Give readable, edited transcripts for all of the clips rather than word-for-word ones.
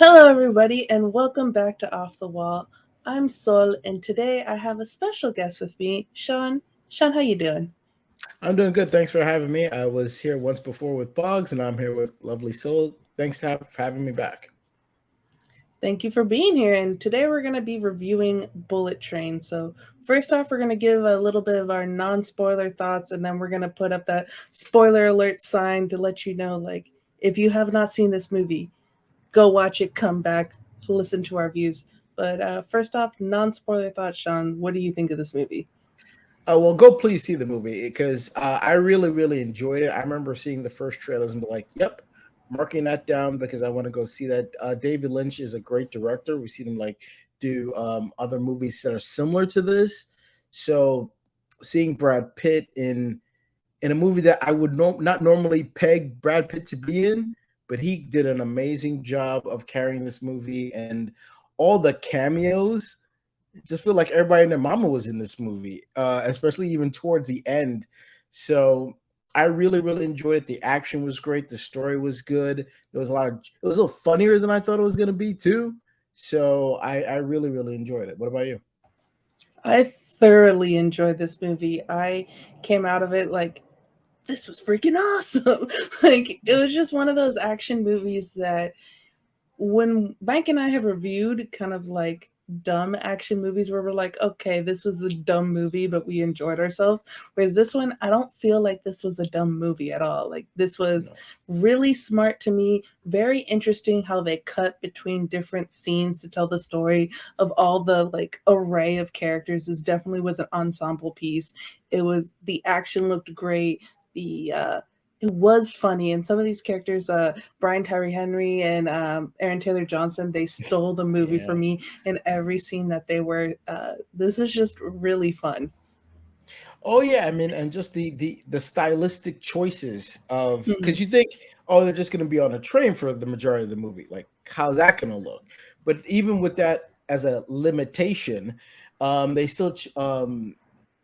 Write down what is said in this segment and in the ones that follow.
Hello, everybody, and welcome back to Off the Wall. I'm Sol, and today I have a special guest with me, Sean. Sean, how you doing? I'm doing good. Thanks for having me. I was here once before with Bogz, and I'm here with Lovely Soul. Thanks for having me back. Thank you for being here. And today we're going to be reviewing Bullet Train. So, first off, we're going to give a little bit of our non spoiler thoughts, and then we're going to put up that spoiler alert sign to let you know, like, if you have not seen this movie, go watch it, come back, listen to our views. But first off, non spoiler thoughts, Sean. What do you think of this movie? Well, go please see the movie because I really, really enjoyed it. I remember seeing the first trailers and be like, "Yep, marking that down because I want to go see that." David Lynch is a great director. We see him like do other movies that are similar to this. So, seeing Brad Pitt in a movie that I would not normally peg Brad Pitt to be in, but he did an amazing job of carrying this movie and all the cameos. Just feel like everybody and their mama was in this movie, especially even towards the end. So I really, really enjoyed it. The action was great. The story was good. There was a lot of. It was a little funnier than I thought it was going to be too. So I really, really enjoyed it. What about you? I thoroughly enjoyed this movie. I came out of it like, this was freaking awesome. Like, it was just one of those action movies that when Mike and I have reviewed kind of like dumb action movies where we're like, okay, this was a dumb movie, but we enjoyed ourselves. Whereas this one, I don't feel like this was a dumb movie at all. Like, this was No. really smart to me. Very interesting how they cut between different scenes to tell the story of all the like array of characters. This definitely was an ensemble piece. It was the action looked great. The it was funny, and some of these characters, Brian Tyree Henry and Aaron Taylor Johnson, they stole the movie for Yeah. me in every scene that they were. This was just really fun. Oh yeah, I mean, and just the stylistic choices of Mhm. because you think, oh, they're just going to be on a train for the majority of the movie. Like, how's that going to look? But even with that as a limitation, they still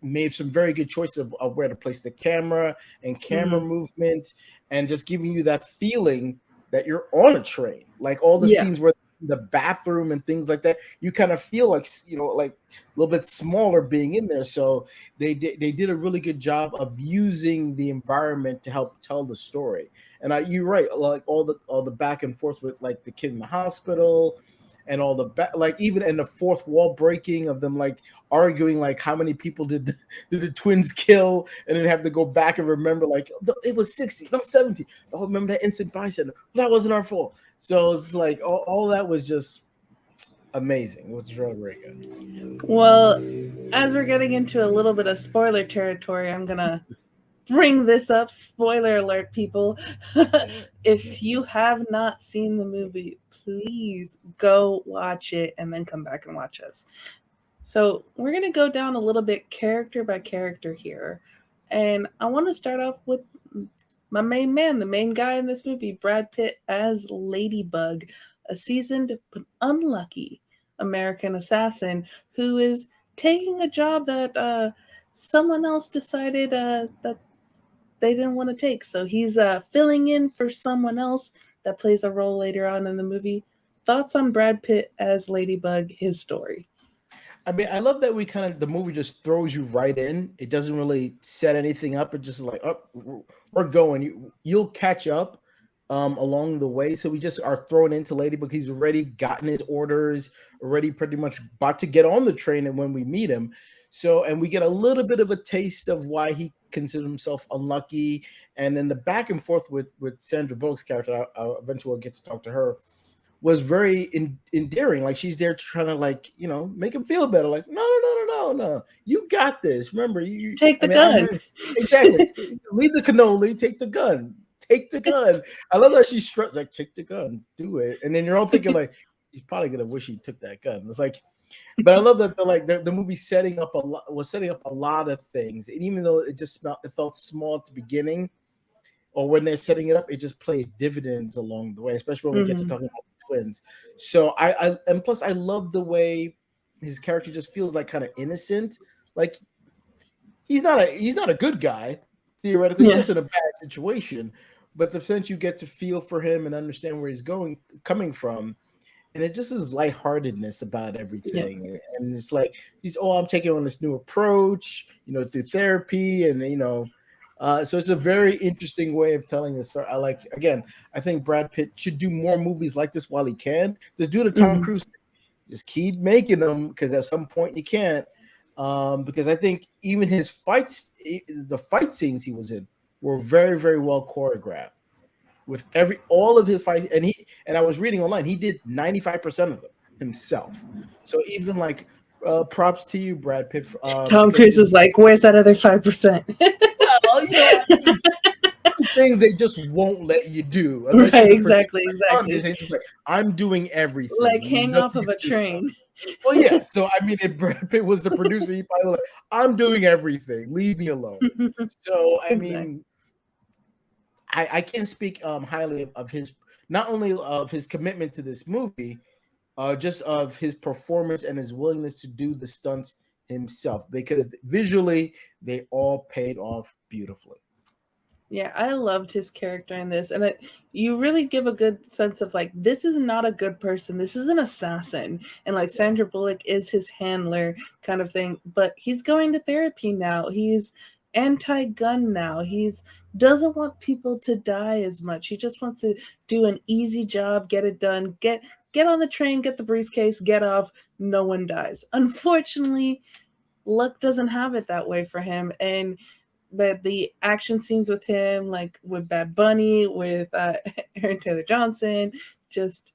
made some very good choices of where to place the camera and camera Mhm. movement, and just giving you that feeling that you're on a train. Like all the Yeah. scenes where the bathroom and things like that, you kind of feel like like a little bit smaller being in there. So they did a really good job of using the environment to help tell the story. And you're right, like all the back and forth with like the kid in the hospital and all like even in the fourth wall breaking of them like arguing like how many people did the twins kill, and then have to go back and remember like it was 60, no 70. Oh, remember that instant bystander? Well, that wasn't our fault. So it's like all that was just amazing. It was really, really good. Well, as we're getting into a little bit of spoiler territory, I'm gonna bring this up. Spoiler alert, people. If you have not seen the movie, please go watch it and then come back and watch us. So we're going to go down a little bit character by character here. And I want to start off with my main man, the main guy in this movie, Brad Pitt as Ladybug, a seasoned but unlucky American assassin who is taking a job that someone else decided that they didn't want to take. So he's filling in for someone else that plays a role later on in the movie. Thoughts on Brad Pitt as Ladybug, his story? I mean, I love that we kind of the movie just throws you right in. It doesn't really set anything up. It just is like, oh, we're going. You'll catch up along the way. So we just are thrown into Ladybug. He's already gotten his orders, already pretty much about to get on the train. And when we meet him, so and we get a little bit of a taste of why he considers himself unlucky, and then the back and forth with Sandra Bullock's character. I eventually will get to talk to her, was very endearing. Like she's there trying to like make him feel better. Like no no no no no no, you got this. Remember you. Take I the mean I gun. heard exactly. Leave the cannoli. Take the gun. Take the gun. I love that she struts like take the gun, do it. And then you're all thinking like he's probably gonna wish he took that gun. It's like, but I love that the movie setting up setting up a lot of things, and even though it felt small at the beginning, or when they're setting it up, it just plays dividends along the way, especially when we get to Mhm. talking about the twins. So and plus I love the way his character just feels like kind of innocent. Like he's not a good guy theoretically. He's Yeah. just in a bad situation. But the sense you get to feel for him and understand where he's coming from, and it just is lightheartedness about Yeah. everything. And it's like I'm taking on this new approach, through therapy, and so it's a very interesting way of telling the story. I think Brad Pitt should do more movies like this while he can. Just do the Tom Mhm. Cruise thing. Just keep making them, because at some point you can't. Because I think even his fights, the fight scenes he was in, were very, very well choreographed with all of his fight. And I was reading online, he did 95% of them himself. So even like, props to you, Brad Pitt, Tom because Cruise is like, where's that other 5%? well, I mean, things they just won't let you do unless you're Right, the producer. exactly, Like Sean exactly. is, he's just like, I'm doing Like everything. hang off Nothing of you a can do so. train. Well, yeah. So I mean, if Brad Pitt was the producer, he probably was like, I'm doing everything. Leave me alone. So I Exactly. mean, I can't speak highly of his, not only of his commitment to this movie, just of his performance and his willingness to do the stunts himself, because visually they all paid off beautifully. Yeah, I loved his character in this, and you really give a good sense of like this is not a good person. This is an assassin, and like Yeah, Sandra Bullock is his handler, kind of thing. But he's going to therapy now. He's anti-gun now. He's doesn't want people to die as much. He just wants to do an easy job, get it done, get on the train, get the briefcase, get off. No one dies. Unfortunately, luck doesn't have it that way for him, and but the action scenes with him, like with Bad Bunny, with Aaron Taylor Johnson, just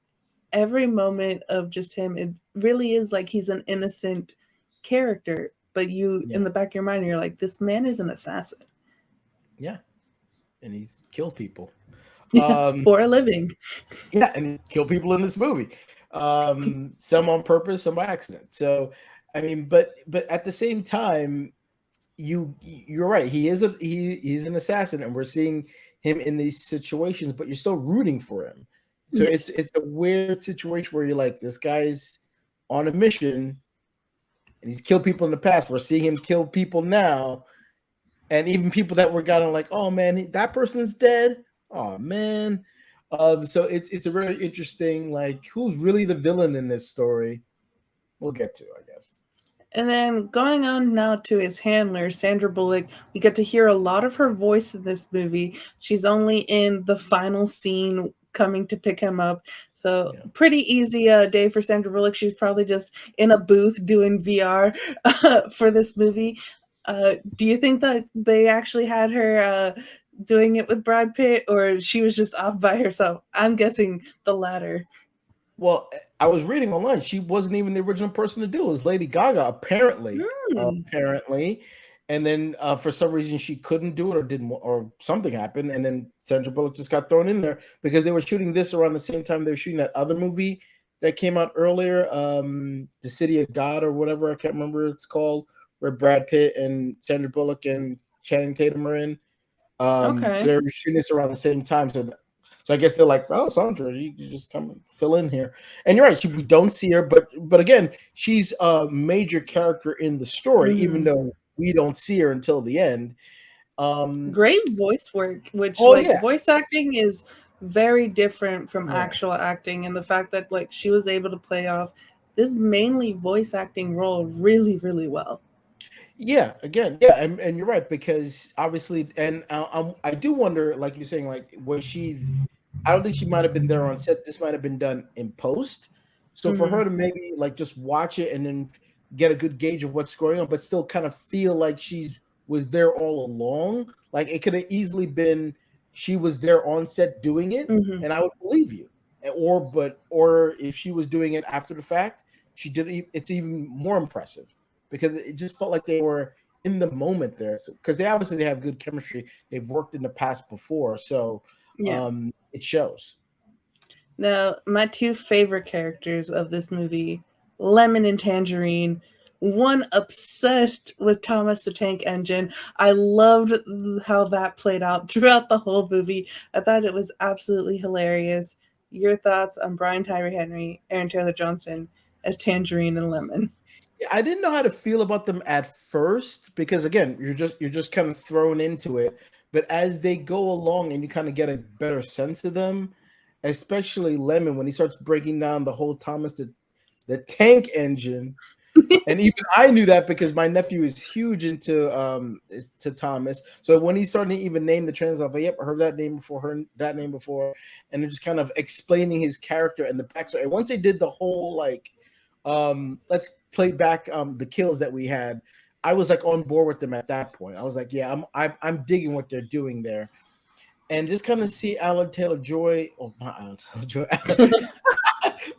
every moment of just him, it really is like he's an innocent character, but you yeah, in the back of your mind, you're like, this man is an assassin. yeah. And he kills people. Yeah, Um, for a living. yeah, and he killed people in this movie. Some on purpose, some by accident. So, I mean, but at the same time, you're right. He's an assassin, and we're seeing him in these situations, but you're still rooting for him. So Yes. it's a weird situation where you're like, this guy's on a mission, and he's killed people in the past. We're seeing him kill people now, and even people that were kind of like, oh man, that person's dead. Oh man. So it's a very interesting, like, who's really the villain in this story. We'll get to, I guess. And then going on now to his handler, Sandra Bullock, we get to hear a lot of her voice in this movie. She's only in the final scene coming to pick him up. So Yeah. pretty easy day for Sandra Bullock. She's probably just in a booth doing VR for this movie. Do you think that they actually had her doing it with Brad Pitt, or she was just off by herself? I'm guessing the latter. Well, I was reading online. She wasn't even the original person to do it. It was Lady Gaga, apparently. Hmm. Apparently. And then for some reason she couldn't do it, or didn't, or something happened. And then Sandra Bullock just got thrown in there because they were shooting this around the same time they were shooting that other movie that came out earlier, The City of God or whatever. I can't remember what it's called, where Brad Pitt and Sandra Bullock and Channing Tatum are in. So Okay. they were shooting this around the same time. So I guess they're like, "Oh, Sandra, you just come and fill in here." And you're right; we don't see her, but again, she's a major character in the story, even Hmm. though we don't see her until the end. Um, Great voice work, which oh like yeah, voice acting is very different from yeah, actual acting, and the fact that like she was able to play off this mainly voice acting role really, really well. yeah. Again, yeah, and you're right, because obviously, and I do wonder, like you're saying, like, was she? I don't think she might have been there on set. This might have been done in post. So for Hmm. her to maybe like just watch it and then get a good gauge of what's going on, but still kind of feel like she's was there all along. Like it could have easily been she was there on set doing it, Hmm. and I would believe you. Or if she was doing it after the fact, she did it. It's even more impressive because it just felt like they were in the moment there. Because they obviously they have good chemistry. They've worked in the past before, so Yeah. it shows. Now, my two favorite characters of this movie, Lemon and Tangerine. One obsessed with Thomas the Tank Engine. I loved how that played out throughout the whole movie. I thought it was absolutely hilarious. Your thoughts on Brian Tyree Henry, Aaron Taylor Johnson as Tangerine and Lemon? Yeah, I didn't know how to feel about them at first because again, you're just kind of thrown into it. But as they go along and you kind of get a better sense of them, especially Lemon when he starts breaking down the whole Thomas the Tank Engine. And even I knew that because my nephew is huge into to Thomas. So when he started to even name the trains, I was like, "Yep, I heard that name before, heard that name before," and they're just kind of explaining his character and the backstory. And once they did the whole like, let's play back the kills that we had, I was like on board with them at that point. I was like, "Yeah, I'm digging what they're doing there," and just kind of see Alan Taylor Joy, oh not Alan Taylor Joy,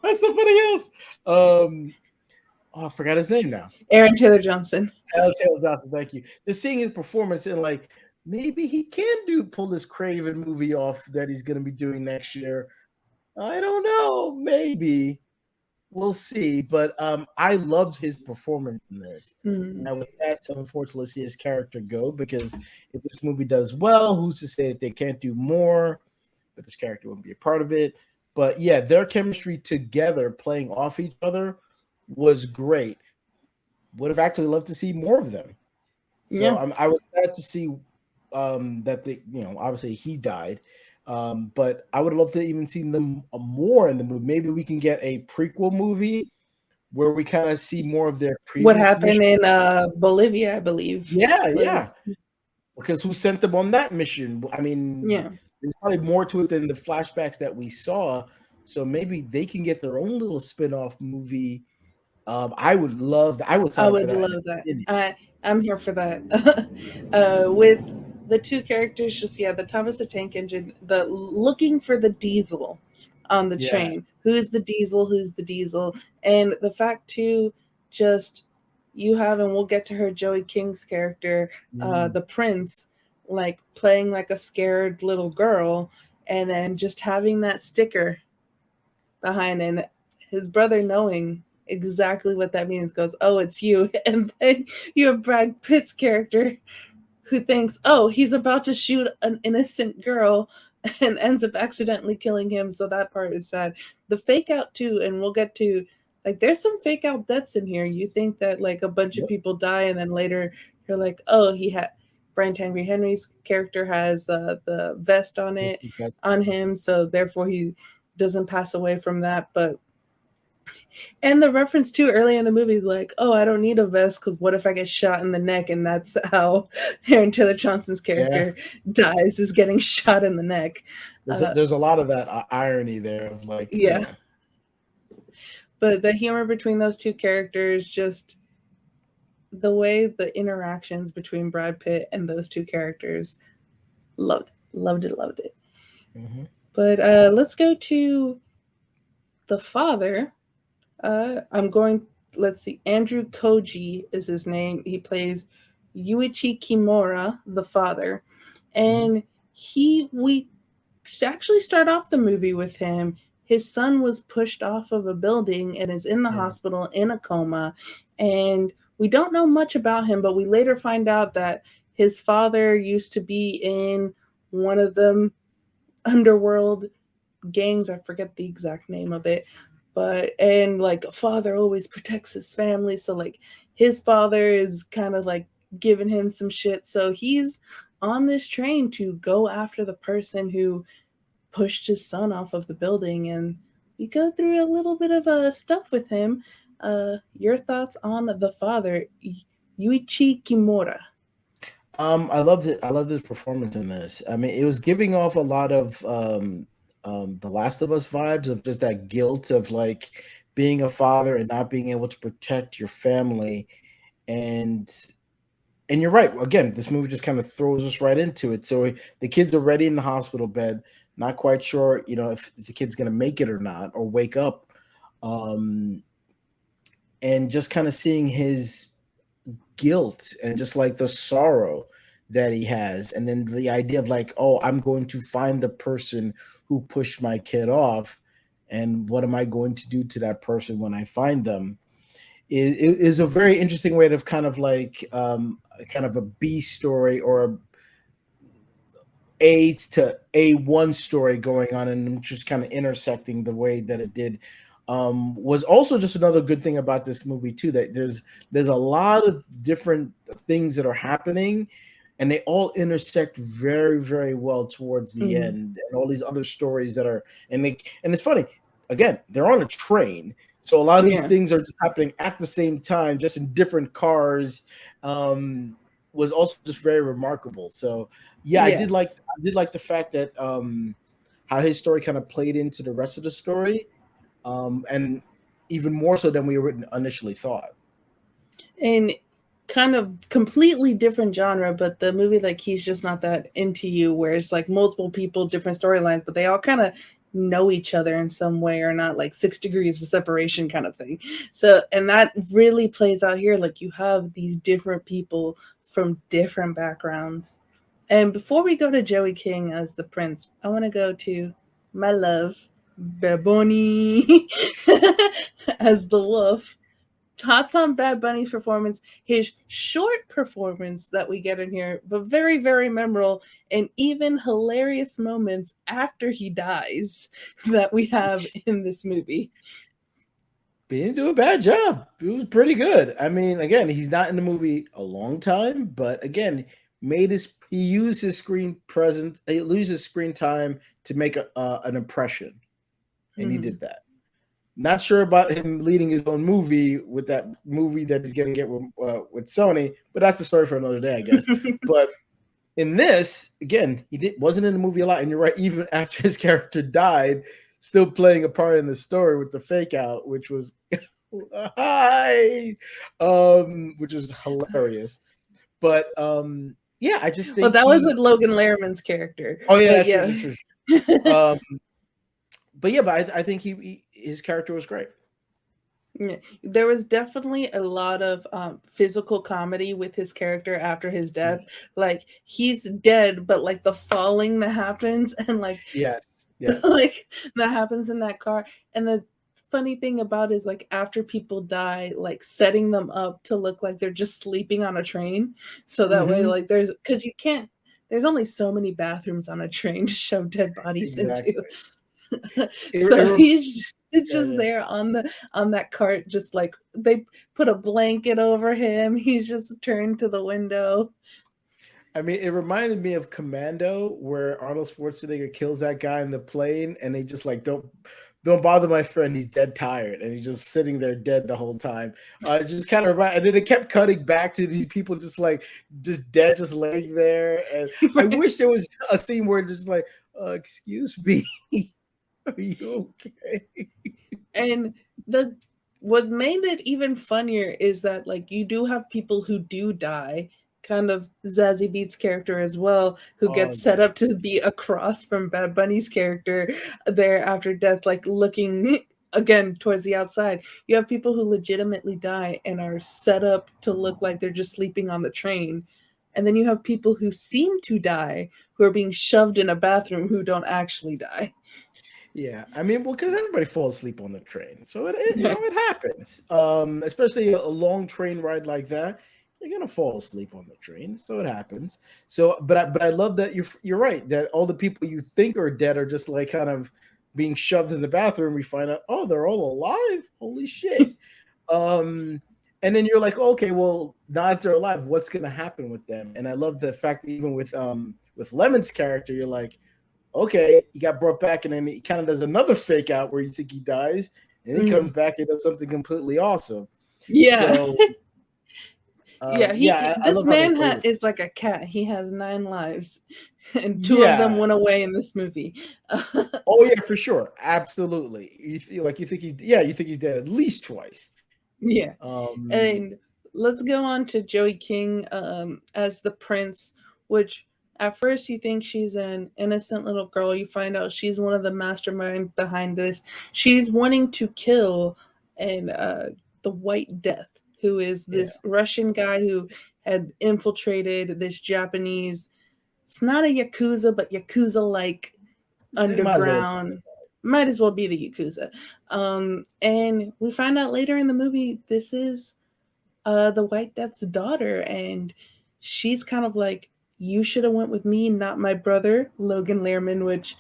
that's somebody else. Oh, I forgot his name now. Aaron Taylor Johnson. Al Taylor Johnson, thank you. Just seeing his performance and like maybe he can pull this Craven movie off that he's going to be doing next year. I don't know, maybe we'll see. But I loved his performance in this. Mm. Now with that, unfortunately, see his character go because if this movie does well, who's to say that they can't do more? But this character wouldn't be a part of it. But yeah, their chemistry together, playing off each other, was great. Would have actually loved to see more of them. So Yeah. I was sad to see that obviously he died, but I would have loved to even see them more in the movie. Maybe we can get a prequel movie where we kind of see more of their What previous happened mission. in Bolivia, I believe. Yeah. Because who sent them on that mission? I mean, Yeah. there's probably more to it than the flashbacks that we saw. So maybe they can get their own little spin-off movie. I would I sign up for would that. love that. I'm here for that. With the two characters, just the Thomas the Tank Engine, the looking for the diesel on the Yeah. train. Who's the diesel? Who's the diesel? And the fact too, just you have, and we'll get to her, Joey King's character, the prince, like playing like a scared little girl, and then just having that sticker behind, and his brother knowing exactly what that means, goes, "Oh, it's you." And then you have Brad Pitt's character who thinks, "Oh, he's about to shoot an innocent girl," and ends up accidentally killing him. So that part is sad. The fake out too, and we'll get to, like, there's some fake out deaths in here. You think that like a bunch of people die, and then later you're like, "Oh, he had." Brian Tyree Henry's character has the vest on him, so therefore he doesn't pass away from that. But and the reference too early in the movie, like, "Oh, I don't need a vest because what if I get shot in the neck?" And that's how Aaron Taylor Johnson's character dies, is getting shot in the neck. There's a lot of that irony there of like, yeah. But the humor between those two characters, just the way the interactions between Brad Pitt and those two characters, loved it. Mm-hmm. But let's go to the father. Let's see, Andrew Koji is his name. He plays Yuichi Kimura, the father. And we actually start off the movie with him. His son was pushed off of a building and is in the hospital in a coma. And we don't know much about him, but we later find out that his father used to be in one of the underworld gangs. I forget the exact name of it. And like a father always protects his family. So like his father is kind of like giving him some shit. So he's on this train to go after the person who pushed his son off of the building. And we go through a little bit of stuff with him. Your thoughts on the father, Yuichi Kimura? I loved it. I loved his performance in this. I mean, it was giving off a lot of the Last of Us vibes of just that guilt of like being a father and not being able to protect your family. And you're right. Again, this movie just kind of throws us right into it. So the kids are already in the hospital bed, not quite sure, if the kid's going to make it or not, or wake up. And just kind of seeing his guilt and just like the sorrow that he has. And then the idea of like, oh, I'm going to find the person who pushed my kid off. And what am I going to do to that person when I find them? Is a very interesting way of kind of like kind of a B story or a to A1 story going on, and just kind of intersecting the way that it did. Was also just another good thing about this movie too, that there's a lot of different things that are happening, and they all intersect very, very well towards the Mhm. end, and all these other stories that are, and it's funny. Again, they're on a train, so a lot of these Yeah. things are just happening at the same time, just in different cars. Was also just very remarkable. So yeah, Yeah. I did like the fact that how his story kind of played into the rest of the story, and even more so than we initially thought. And kind of completely different genre, but the movie like He's Just Not That Into You, where it's like multiple people, different storylines, but they all kind of know each other in some way, or not, like 6 degrees of separation kind of thing. So, and that really plays out here. Like you have these different people from different backgrounds. And before we go to Joey King as the prince, I want to go to my love, Beboni, as the wolf. Thoughts on Bad Bunny's performance, his short performance that we get in here, but very, very memorable, and even hilarious moments after he dies that we have in this movie. He didn't do a bad job. It was pretty good. I mean, again, he's not in the movie a long time, but again, he used his screen presence, he used his screen time to make an impression, and he Mm-hmm. did that. Not sure about him leading his own movie with that movie that he's going to get with Sony, but that's the story for another day, I guess. But in this, again, wasn't in the movie a lot, and you're right. Even after his character died, still playing a part in the story with the fake out, which was hi, which was hilarious. But yeah, I just Well, think that was he. with Logan Lerman's character, Oh yeah, but that's true, yeah. that's true. Um, but yeah, but I think his character was great. Yeah, there was definitely a lot of physical comedy with his character after his death. Like he's dead, but like the falling that happens, and like Yes, yes, like that happens in that car. And the funny thing about it is like after people die, like setting them up to look like they're just sleeping on a train, so that way hmm like there's because you can't. There's only so many bathrooms on a train to shove dead bodies into. exactly. So he's Yeah, just yeah. there on that cart, just like they put a blanket over him. He's just turned to the window. I mean, it reminded me of Commando, where Arnold Schwarzenegger kills that guy in the plane, and they just like don't bother my friend. He's dead tired, and he's just sitting there dead the whole time. It just kind of and then it kept cutting back to these people just dead, just laying there. And I wish there was a scene where they're just like, "Excuse me, are you okay?" And the what made it even funnier is that like you do have people who do die, kind of Zazie Beet's character as well, who Oh gets set yeah, up to be across from Bad Bunny's character there after death, like looking again towards the outside. You have people who legitimately die and are set up to look like they're just sleeping on the train. And then you have people who seem to die who are being shoved in a bathroom who don't actually die. yeah. I mean, well, because everybody falls asleep on the train, so Right. it happens. Especially a long train ride like that, you're gonna fall asleep on the train, so it happens. So, but I love that you're right that all the people you think are dead are just like kind of being shoved in the bathroom. We find out, oh, they're all alive. Holy shit. Um, and then you're like, okay, well, now that they're alive, what's gonna happen with them? And I love the fact that even with Lemon's character, you're like, okay, he got brought back, and then he kind of does another fake out where you think he dies, and he comes Mm. back and does something completely awesome. Yeah. So, Yeah, yeah, I this love how they man play with. is like a cat. He has 9 lives, and 2 of them Yeah. went away in this movie. Oh yeah, for sure, absolutely. You feel like you think he's dead at least twice. Yeah. Um, And let's go on to Joey King as the prince, which at first you think she's an innocent little girl. You find out she's one of the mastermind behind this. She's wanting to kill and the White Death, who is yeah, this Russian guy who had infiltrated this Japanese. It's not a yakuza, but yakuza like they might as well call underground. Might as well be the yakuza. And we find out later in the movie this is the White Death's daughter, and she's kind of like, you should have went with me, not my brother, Logan Lerman, which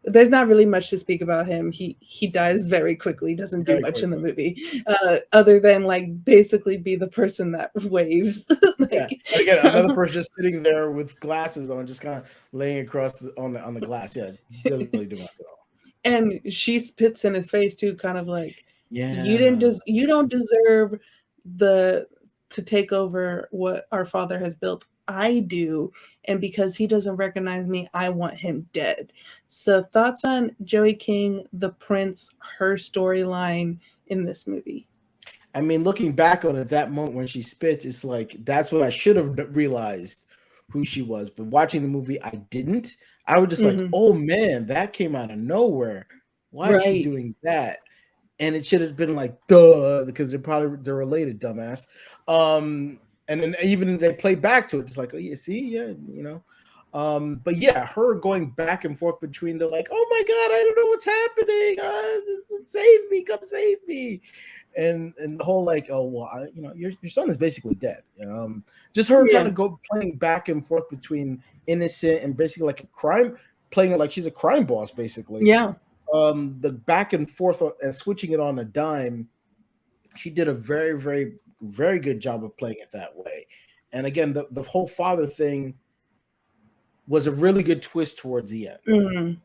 there's not really much to speak about him. He dies very quickly, doesn't do Very much in the quickly. movie, other than like basically be the person that waves. Yeah. Like, And again, another person just sitting there with glasses on, just kind of laying across on the glass. Yeah, doesn't really do much at all. and she spits in his face too, kind of like, Yeah. you don't deserve the to take over what our father has built. I do, and because he doesn't recognize me, I want him dead. So thoughts on Joey King, the prince, her storyline in this movie? I mean, looking back on it, that moment when she spits, it's like that's what I should have realized who she was. But watching the movie, I didn't. I was just like, Hmm. oh man, that came out of nowhere. Why is she Right. doing that? And it should have been like, duh, because they're related, dumbass. And then even they play back to it, it's like, oh yeah, see, yeah, you know. But yeah, her going back and forth between the like, oh my god, I don't know what's happening. Save me, come save me, and the whole like, oh well, your son is basically dead. Just her kind Yeah. of go playing back and forth between innocent and basically like a crime, playing it like she's a crime boss, basically. Yeah. The back and forth and switching it on a dime, she did a very, very, very good job of playing it that way. And again, the whole father thing was a really good twist towards the end. Mhm.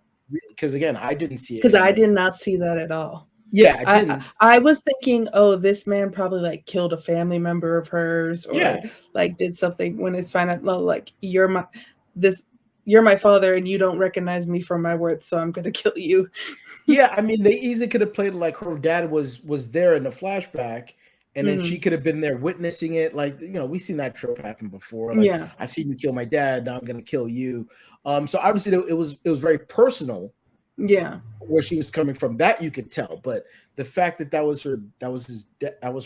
Because again, I didn't see it Because I coming. did not see that at all. Yeah, I I didn't. I was thinking, oh, this man probably like killed a family member of hers, or Yeah, like did something when it's found out, well, like this you're my father and you don't recognize me for my worth, so I'm gonna kill you. yeah. I mean, they easily could have played like her dad was there in the flashback, and then she Hmm. could have been there witnessing it. Like we've seen that trope happen before. Like Yeah. I've seen you kill my dad, now I'm gonna kill you. So obviously it was very personal Yeah. where she was coming from. That you could tell, but the fact that that was her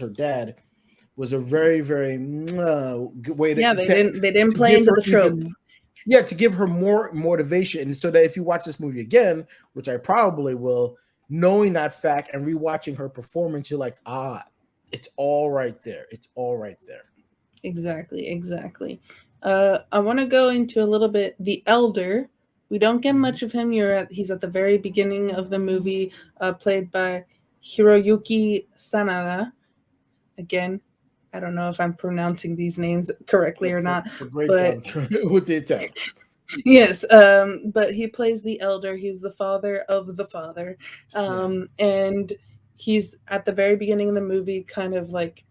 dad was a very very good way Yeah, they didn't to play give into her the trope. even to give her more motivation, so that if you watch this movie again, which I probably will, knowing that fact and rewatching her performance, you're like, it's all right there. It's all right there. Exactly, exactly. I want to go into a little bit the elder. We don't get Mhm. much of him. He's at the very beginning of the movie, played by Hiroyuki Sanada. Again, I don't know if I'm pronouncing these names correctly or not, A great but job with the attempt. yes, but he plays the elder. He's the father of the father, Yeah. and he's at the very beginning of the movie, kind of like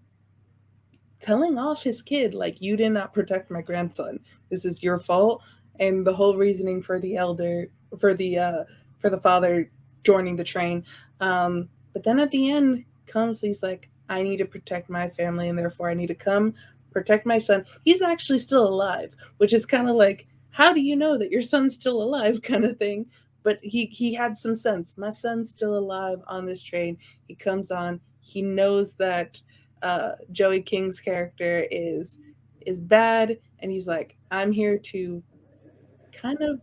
telling off his kid, like, you did not protect my grandson, this is your fault. And the whole reasoning for the elder, for the uh for the father joining the train, but then at the end comes, he's like, I need to protect my family, and therefore I need to come protect my son. He's actually still alive, which is kind of like, how do you know that your son's still alive, kind of thing. But he had some sense. My son's still alive on this train. He comes on, he knows that Joey King's character is bad, and he's like, I'm here to kind of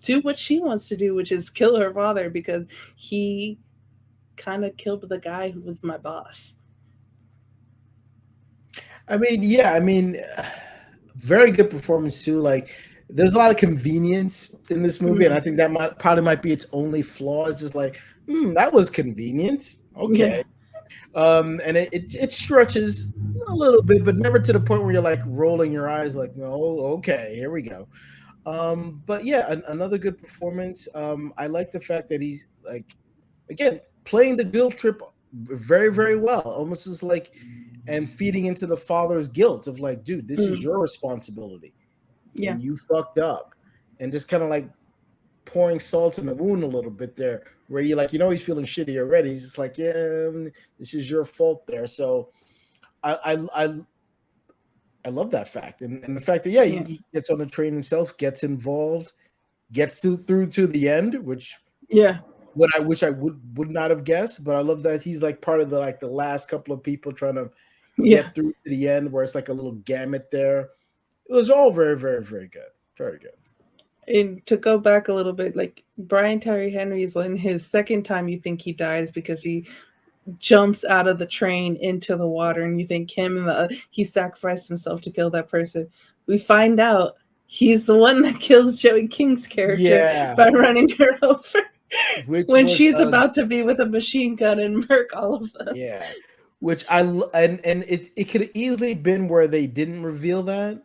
do what she wants to do, which is kill her father, because he kind of killed the guy who was my boss. I mean, yeah, I mean, very good performance too. Like, there's a lot of convenience in this movie, and I Mm, think that might be its only flaw. It's just like, that was convenient. Okay, yeah, and it stretches a little bit, but never to the point where you're like rolling your eyes, like, oh, okay, here we go. But yeah, another good performance. I like the fact that he's like, again, playing the guilt trip very, very well. Almost as like, and feeding into the father's guilt of like, dude, this is mm, your responsibility, yeah, and you fucked up, and just kind of like pouring salt in the wound a little bit there, where you're like, he's feeling shitty already. He's just like, yeah, this is your fault there. So I I I, I love that fact, and the fact that yeah, yeah, he gets on the train himself, gets involved, gets through to the end, yeah, which I would not have guessed, but I love that he's like part of the last couple of people trying to yeah. get through to the end, where it's like a little gamut there. It was all very, very, very good, very good. And to go back a little bit, like Brian Tyree Henry's in his second time, you think he dies because he jumps out of the train into the water, and you think he sacrificed himself to kill that person. We find out he's the one that kills Joey King's character Yeah, by running her over. which when was she's about to be with a machine gun and murk all of them. yeah, which and it could have easily been where they didn't reveal that.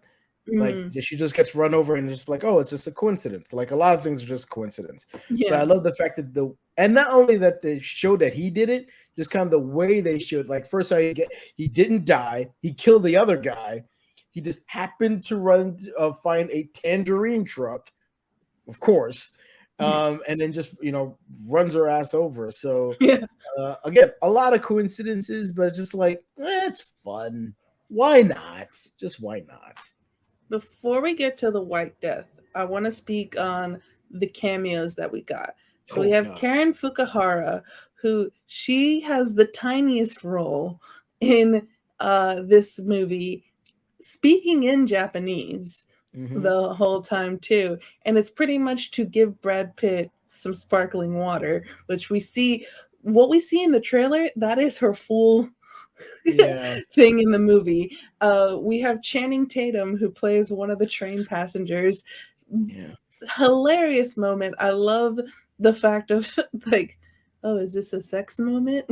Like Mm, she just gets run over and just like, oh, it's just a coincidence. Like a lot of things are just coincidence. But I yeah. love the fact that and not only that they showed that he did it, just kind of the way they showed. Like first, how he didn't die, he killed the other guy. He just happened to find a tangerine truck, of course, and then just runs her ass over. So Yeah. again, a lot of coincidences, but just like it's fun. Why not? Just why not? Before we get to the White Death, I want to speak on the cameos that we got. So we Oh have god. Karen Fukuhara, who she has the tiniest role in this movie, speaking in Japanese Mm-hmm. the whole time too, and it's pretty much to give Brad Pitt some sparkling water, which we see. What we see in the trailer, that is her full Yeah. thing in the movie. We have Channing Tatum, who plays one of the train passengers. Yeah. Hilarious moment. I love the fact of like, oh, is this a sex moment?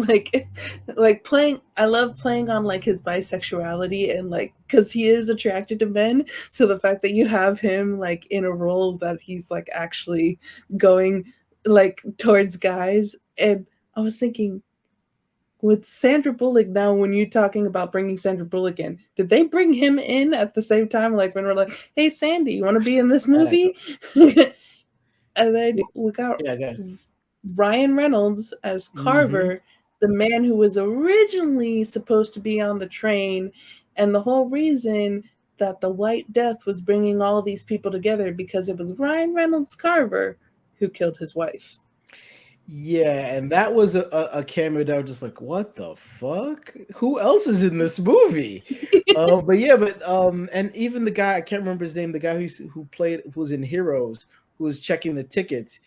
Like playing. I love playing on like his bisexuality and like because he is attracted to men. So the fact that you have him like in a role that he's like actually going like towards guys, and I was thinking with Sandra Bullock now, when you're talking about bringing Sandra Bullock in, did they bring him in at the same time? Like when we're like, "Hey, Sandy, you want to be in this That I movie?" And then don't. we got Yeah. Good. Ryan Reynolds as Mm-hmm. Carver, the man who was originally supposed to be on the train, and the whole reason that the White Death was bringing all these people together because it was Ryan Reynolds Carver who killed his wife. Yeah, and that was a cameo that I was just like, what the fuck? Who else is in this movie? But yeah, and even the guy I can't remember his name, the guy who was in Heroes, who was checking the tickets.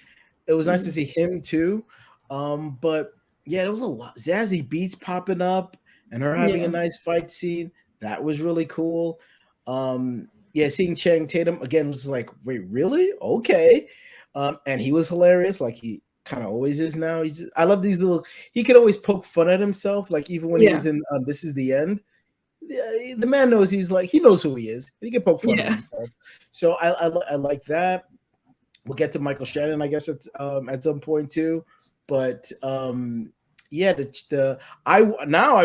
It was nice to Mhm. see him too. But yeah, there was a lot. Zazie Beetz popping up and her having a Yeah, nice fight scene. That was really cool. Yeah, seeing Channing Tatum again was like, wait, really? Okay. And he was hilarious, like he kind of always is now. I love these little. He could always poke fun at himself, like even when he yeah, was in This Is the End. Yeah, the man knows he knows who he is. He can poke fun at yeah. himself. So I like that. We'll get to Michael Shannon, I guess, at some point too. But yeah, I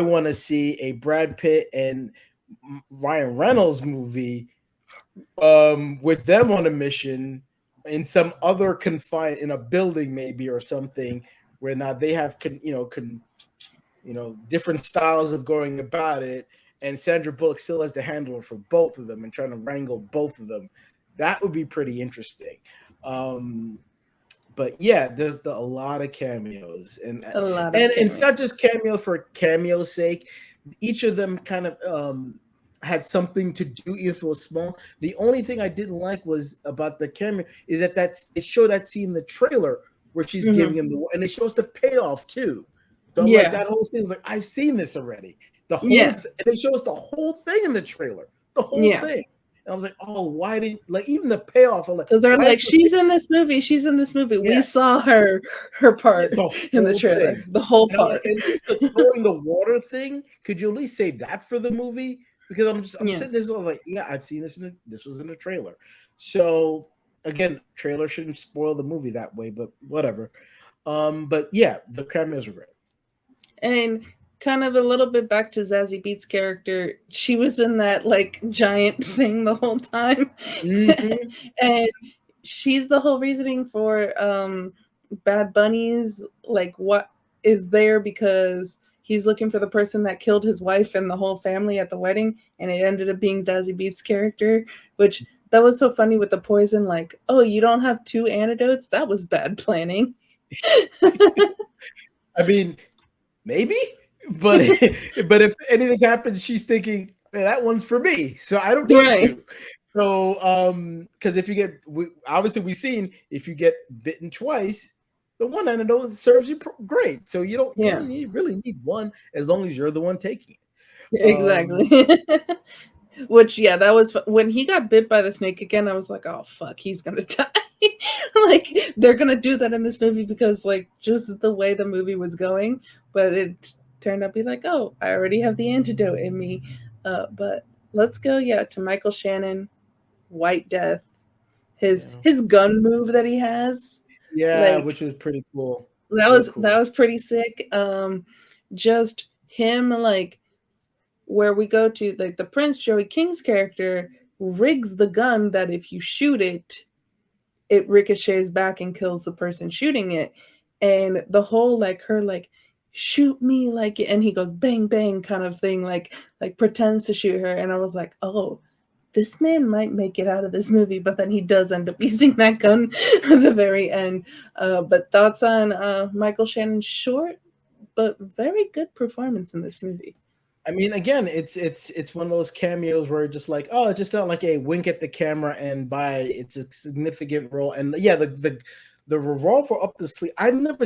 want to see a Brad Pitt and Ryan Reynolds movie with them on a mission in some other confined in a building maybe or something where now they have different styles of going about it, and Sandra Bullock still has the handler for both of them and trying to wrangle both of them. That would be pretty interesting. Um, but yeah, there's a lot of cameos, and A lot of it's not cameos. just cameo for cameo's sake. Each of them kind of had something to do, even if it was small. The only thing I didn't like was about the cameo is that they show that scene in the trailer where she's giving Mhm. him and they show us the payoff too. So I'm like, Yeah, that whole scene is like, I've seen this already. yeah, They show us the whole thing in the trailer, the whole yeah. thing. And I was like, oh, why did like even the payoff? I'm like, Because they're why like, did she's in this movie. She's in this movie. We yeah, saw her yeah, part the in the whole trailer. thing. The whole And I'm like, part. at least the throwing the water thing, could you at least save that for the movie? Because I'm Yeah. sitting there so like, yeah, I've seen this was in a trailer. So again, trailer shouldn't spoil the movie that way, but whatever. But yeah, the cameos are great. And kind of a little bit back to Zazie Beet's character. She was in that like giant thing the whole time. Mm-hmm. And she's the whole reasoning for Bad Bunny's like what is there because he's looking for the person that killed his wife and the whole family at the wedding, and it ended up being Zazie Beet's character, which that was so funny with the poison. Like, oh, you don't have two antidotes? That was bad planning. I mean, maybe, but but if anything happens, she's thinking, "Man, that one's for me, so I don't need Right. to." So, because if you obviously we've seen if you get bitten twice, the one antidote serves you great. So you Yeah. only really need one as long as you're the one taking it. Exactly. Which, yeah, that was when he got bit by the snake again. I was like, oh fuck, he's gonna die. Like they're gonna do that in this movie because like just the way the movie was going, but it turned out to be like, oh, I already have the antidote in me. But let's go, yeah, to Michael Shannon, White Death, Yeah. his gun move that he has, Yeah, like which was pretty cool. that Real was cool. pretty sick. Just him like where we go to like the Prince Joey King's character rigs the gun that if you shoot it, it ricochets back and kills the person shooting it. And the whole like her like shoot me like and he goes bang bang kind of thing like pretends to shoot her and I was like, "Oh, this man might make it out of this movie," but then he does end up using that gun at the very end. But thoughts on Michael Shannon's short but very good performance in this movie? I mean, again, it's one of those cameos where just like, oh, just not like a wink at the camera and by it's a significant role. And yeah, the revolver up the sleeve. I've never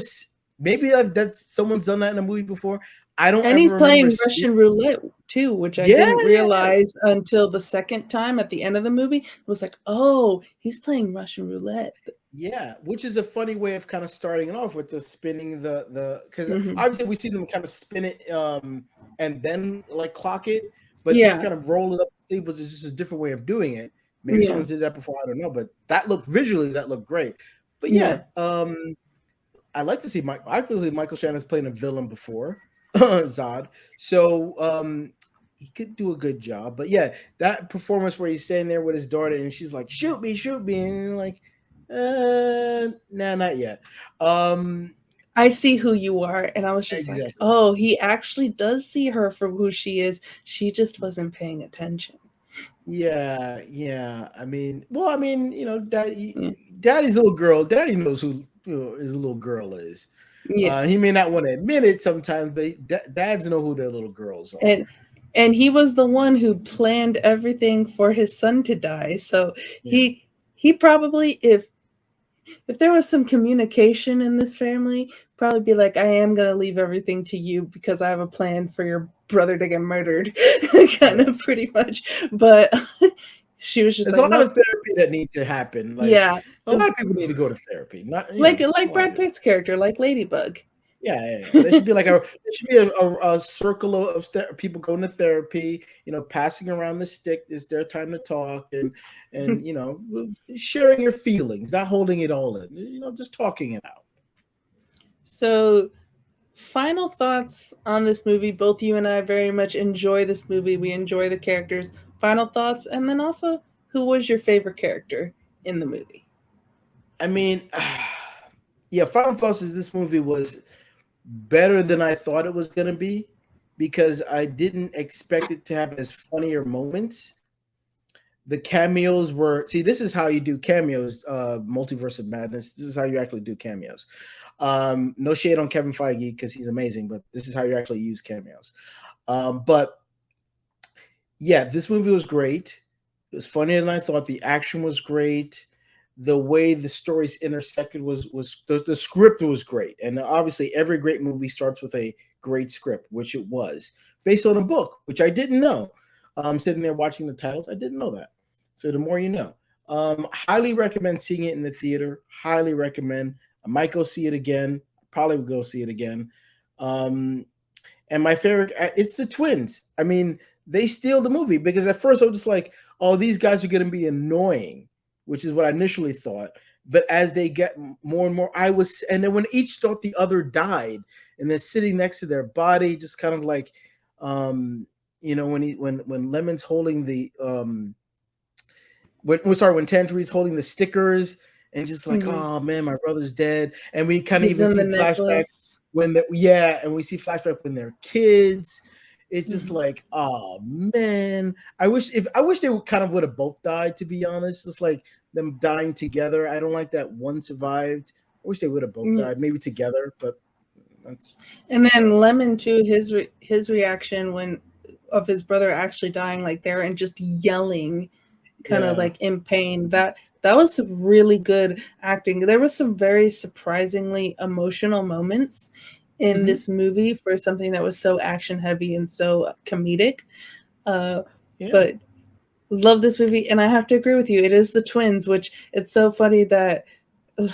maybe that's someone's done that in a movie before. I don't And he's ever remember playing seeing. Russian roulette too, which I Yeah, didn't yeah, yeah. realize until the second time at the end of the movie. It was like, oh, he's playing Russian roulette. Yeah, which is a funny way of kind of starting it off with the spinning the because Hmm. obviously we see them kind of spin it and then like clock it, but just Yeah, kind of roll it up the sleeve was just a different way of doing it. Maybe yeah, someone did that before, I don't know, but that looked visually that looked great. But yeah. yeah, I like to see Mike. I feel like Michael Shannon's playing a villain before Zod, so he could do a good job. But yeah, that performance where he's standing there with his daughter and she's like, shoot me," and you're like, nah, not yet. Um, I see who you are. And I was just like, exactly. oh, he actually does see her for who she is. She just wasn't paying attention. Yeah, yeah. I mean, well, I mean, Yeah. daddy's little girl. Daddy knows who his little girl is. Yeah. He may not want to admit it sometimes, but dads know who their little girls are. And he was the one who planned everything for his son to die. So Yeah. he probably if there was some communication in this family, probably be like, I am gonna leave everything to you because I have a plan for your brother to get murdered, kind Yeah. of pretty much. But she was just There's a like, lot of nope, therapy that needs to happen. Like yeah, a lot of people need to go to therapy. Not, like come on. Brad Pitt's character, like Ladybug. Yeah, yeah, yeah. There should be like there should be a circle of people going to therapy. Passing around the stick is their time to talk and sharing your feelings, not holding it all in. Just talking it out. So, final thoughts on this movie. Both you and I very much enjoy this movie. We enjoy the characters. Final thoughts, and then also, who was your favorite character in the movie? I mean, yeah, Final Thoughts is this movie was better than I thought it was gonna be because I didn't expect it to have as funnier moments. The cameos were this is how you do cameos, Multiverse of Madness. This is how you actually do cameos. No shade on Kevin Feige because he's amazing, but this is how you actually use cameos. But yeah, this movie was great. It was funnier than I thought. The action was great. The way the stories intersected was the script was great. And obviously every great movie starts with a great script, which it was, based on a book, which I didn't know. Sitting there watching the titles, I didn't know that. So the more you know. Highly recommend seeing it in the theater. Highly recommend. I might go see it again. Probably will go see it again. And my favorite, it's the twins. I mean, they steal the movie because at first I was just like, oh, these guys are going to be annoying, which is what I initially thought. But as they get more and more, and then when each thought the other died, and they're sitting next to their body, just kind of like, when Lemon's holding the, when Tangerine's holding the stickers, and just like, Mhm. oh man, my brother's dead, and we kind of Gives even him see the flashback necklace. and we see flashback when they're kids. It's just Mhm. like, oh man, I wish they would have both died, to be honest. Just like them dying together. I don't like that one survived. I wish they would have both Yeah. died, maybe together, but that's And then that's Lemon too, his reaction when of his brother actually dying like there and just yelling kind of yeah. like in pain. That was some really good acting. There was some very surprisingly emotional moments in Hmm. this movie for something that was so action heavy and so comedic. Uh, Yeah. but Love this movie, and I have to agree with you. It is the twins, which it's so funny that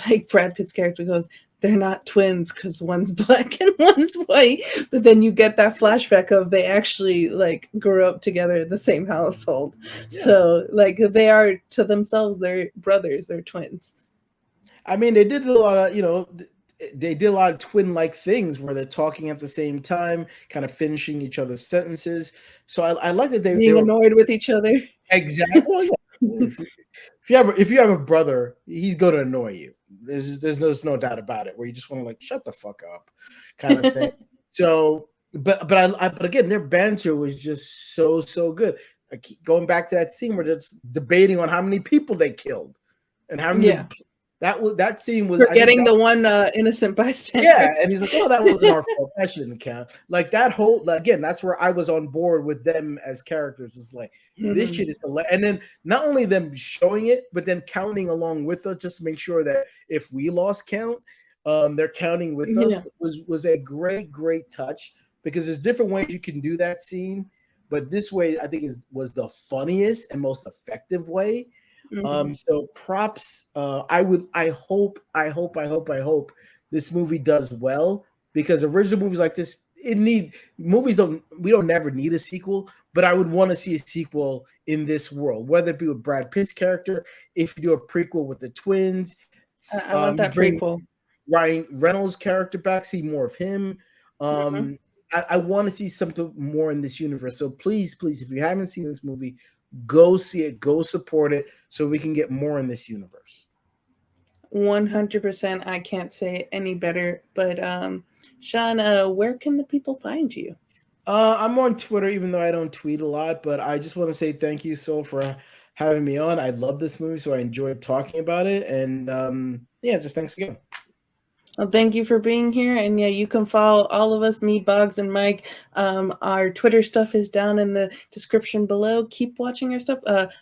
like Brad Pitt's character goes, they're not twins because one's black and one's white. But then you get that flashback of they actually like grew up together in the same household. Yeah. So like they are to themselves, they're brothers, they're twins. I mean, they did a lot of, they did a lot of twin-like things where they're talking at the same time, kind of finishing each other's sentences. So I like that they Being were annoyed with each other. exactly. Well, yeah. If you have a brother, he's going to annoy you. There's no doubt about it. Where you just want to like shut the fuck up, kind of thing. So, but again, their banter was just so good. I keep going back to that scene where they're just debating on how many people they killed, and how many Yeah. that scene was. I think Forgetting that the one innocent bystander. yeah, and he's like, "Oh, that wasn't our fault. That shouldn't count." Like that whole again, that's where I was on board with them as characters. It's like this Mhm. shit is and then not only them showing it, but then counting along with us, just to make sure that if we lost count, they're counting with Yeah. us was a great touch because there's different ways you can do that scene, but this way I think was the funniest and most effective way. Mhm. So props. I hope this movie does well because original movies like this, we don't never need a sequel, but I would want to see a sequel in this world, whether it be with Brad Pitt's character, if you do a prequel with the twins, I want you that bring prequel. Ryan Reynolds' character back, see more of him. Mhm. I want to see something more in this universe. So please, if you haven't seen this movie, go see it, go support it, so we can get more in this universe. 100%. I can't say it any better. But Sean, where can the people find you? I'm on Twitter, even though I don't tweet a lot, but I just want to say thank you so for having me on. I love this movie, so I enjoyed talking about it, and yeah, just thanks again. Well, thank you for being here. And yeah, you can follow all of us, me, Bogz, and Mike. Our Twitter stuff is down in the description below. Keep watching our stuff.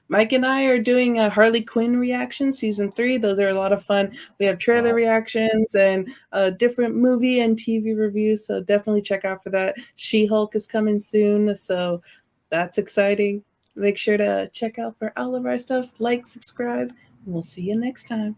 Mike and I are doing a Harley Quinn reaction season 3. Those are a lot of fun. We have trailer reactions and different movie and TV reviews. So definitely check out for that. She-Hulk is coming soon. So that's exciting. Make sure to check out for all of our stuff. Like, subscribe, and we'll see you next time.